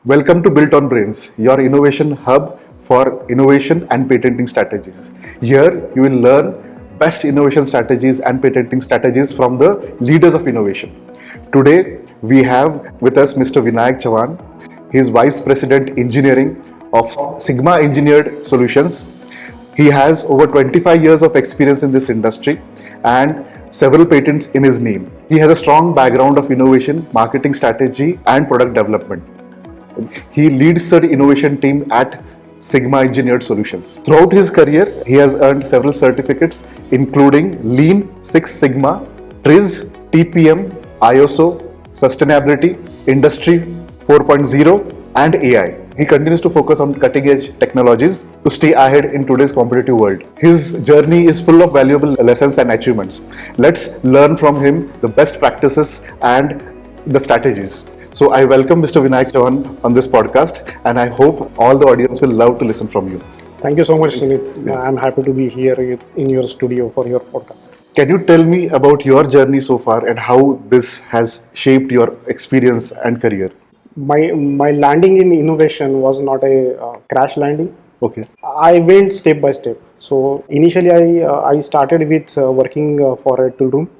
Welcome to Built on Brains, your innovation hub for innovation and patenting strategies. Here you will learn best innovation strategies and patenting strategies from the leaders of innovation. Today we have with us Mr. Vinayak Chavan. He is Vice President Engineering of Sigma Engineered Solutions. He has over 25 years of experience in this industry and several patents in his name. He has a strong background of innovation, marketing strategy, and product development. He leads the innovation team at Sigma Engineered Solutions. Throughout his career, he has earned several certificates including Lean Six Sigma, TRIZ, TPM, ISO, Sustainability, Industry 4.0, and AI. He continues to focus on cutting-edge technologies to stay ahead in today's competitive world. His journey is full of valuable lessons and achievements. Let's learn from him the best practices and the strategies. So I welcome Mr. Vinayak Chavan on this podcast, and I hope all the audience will love to listen from you. Thank you so much, Sunit. I'm happy to be here in your studio for your podcast. Can you tell me about your journey so far and how this has shaped your experience and career? My landing in innovation was not a crash landing. Okay. I went step by step. So initially, I started with working for a tool room,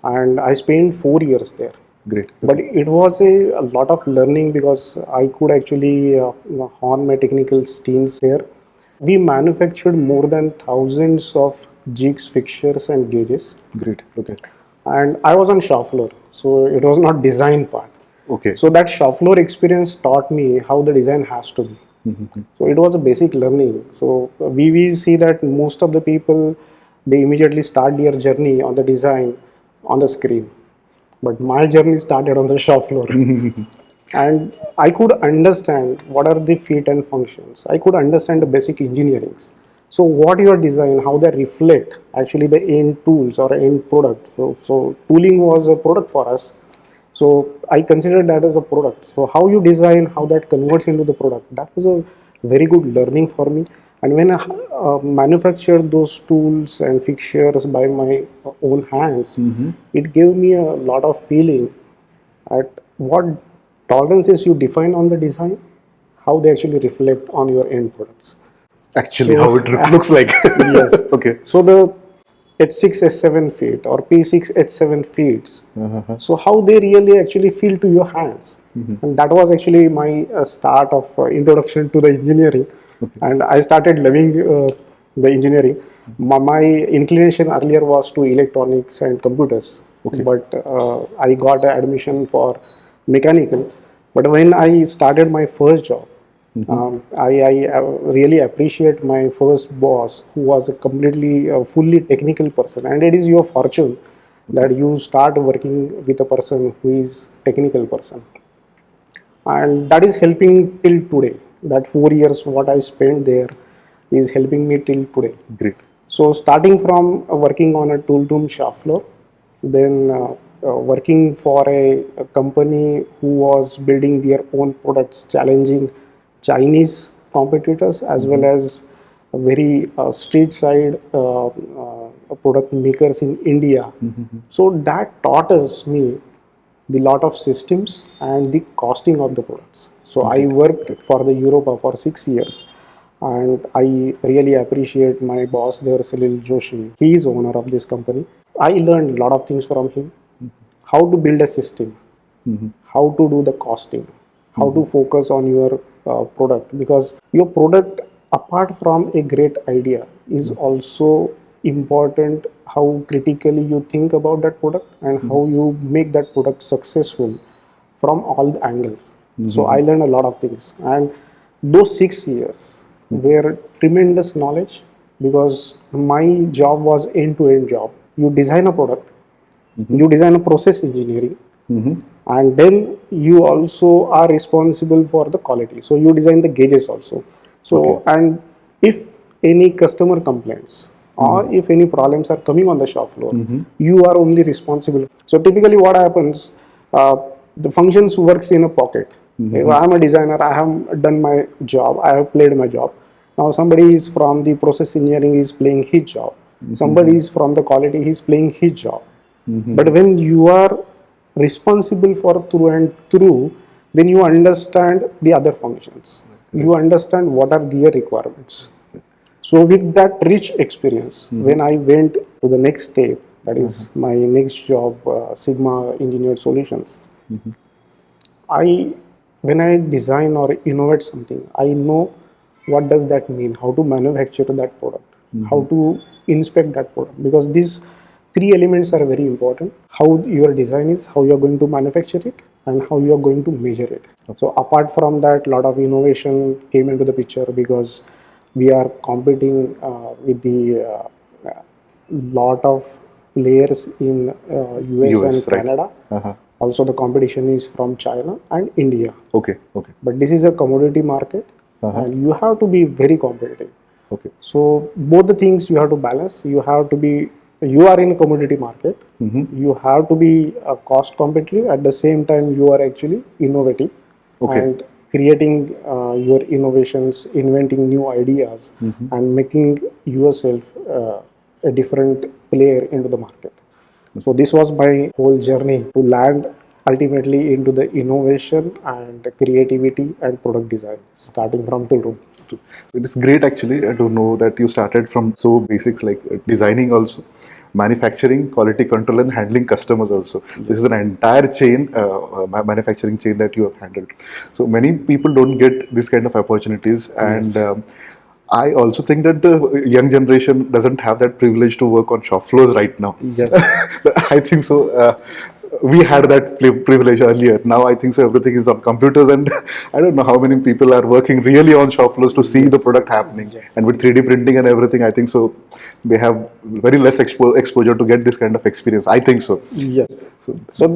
and I spent 4 years there. Great. But it was a lot of learning because I could actually hone my technical skills there. We manufactured more than thousands of jigs, fixtures, and gauges. Great. Okay. And I was on shop floor, so it was not design part. Okay. So that shop floor experience taught me how the design has to be. So it was a basic learning. So we see that most of the people, they immediately start their journey on the design on the screen. But my journey started on the shop floor. And I could understand what are the fit and functions. I could understand the basic engineerings. So what your design, how they reflect actually the end tools or end product. So tooling was a product for us. So I considered that as a product. So how you design, how that converts into the product, that was a very good learning for me. And when I manufactured those tools and fixtures by my own hands, it gave me a lot of feeling at what tolerances you define on the design, how they actually reflect on your end products. Actually, how it looks like. Yes. Okay. So the H6 H7 feet or P6 H7 feet. So how they really actually feel to your hands, and that was actually my start of introduction to the engineering. And I started loving the engineering. My inclination earlier was to electronics and computers, but I got an admission for mechanical. But when I started my first job, I really appreciate my first boss, who was a completely fully technical person. And it is your fortune that you start working with a person who is technical person, and that is helping till today. That 4 years what I spent there is helping me till today. Great. So starting from working on a tool room shop floor, then working for a company who was building their own products, challenging Chinese competitors as well as very street side product makers in India. So that taught us me the lot of systems and the costing of the products. So I worked for the Europa for 6 years, and I really appreciate my boss there, Salil Joshi. He is owner of this company. I learned a lot of things from him: how to build a system, how to do the costing, how to focus on your product, because your product, apart from a great idea, is also important how critically you think about that product and how you make that product successful from all the angles. So I learned a lot of things, and those 6 years were tremendous knowledge, because my job was end-to-end job. You design a product, you design a process engineering, and then you also are responsible for the quality. So you design the gauges also. So and if any customer complaints or if any problems are coming on the shop floor, you are only responsible. So typically what happens, the functions works in a pocket. If I am a designer, I have done my job, I have played my job. Now somebody is from the process engineering is playing his job. Somebody is from the quality, he is playing his job. But when you are responsible for through and through then you understand the other functions. You understand what are their requirements. So with that rich experience, when I went to the next step, that is my next job, Sigma Engineered Solutions, I when I design or innovate something, I know what does that mean, how to manufacture that product, how to inspect that product, because these three elements are very important. How your design is, how you are going to manufacture it, and how you are going to measure it. So apart from that, a lot of innovation came into the picture because we are competing with the lot of players in US and US, right? Canada. Also, the competition is from China and India. Okay, okay, But this is a commodity market, and you have to be very competitive. okay. So both the things you have to balance. You have to be, you are in commodity market. You have to be cost competitive. At the same time, you are actually innovative Okay. and creating your innovations, inventing new ideas, and making yourself a different player into the market. So this was my whole journey to land ultimately into the innovation and creativity and product design, starting from tool room. So it is great actually to know that you started from so basics like designing also, manufacturing, quality control, and handling customers also. This is an entire chain, manufacturing chain that you have handled. So many people don't get this kind of opportunities, and I also think that the young generation doesn't have that privilege to work on shop floors right now. Yes. I think so. We had that privilege earlier. Now I think so. Everything is on computers, and I don't know how many people are working really on shop floors to see the product happening. Yes. And with 3D printing and everything, I think so. They have very less exposure to get this kind of experience. I think so. Yes. So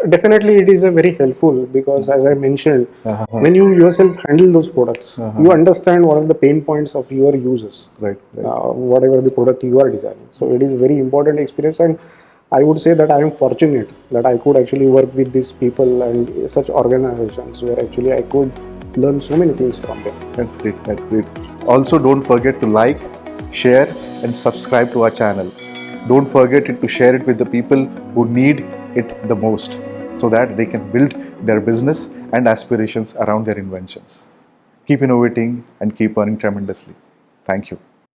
definitely it is a very helpful, because as I mentioned, when you yourself handle those products, you understand what are the pain points of your users, Right. Right. whatever the product you are designing. So it is very important experience, and I would say that I am fortunate that I could actually work with these people and such organizations where actually I could learn so many things from them. That's great. That's great. Also, don't forget to like, share, and subscribe to our channel. Don't forget to share it with the people who need it the most, so that they can build their business and aspirations around their inventions. Keep innovating and keep earning tremendously. Thank you.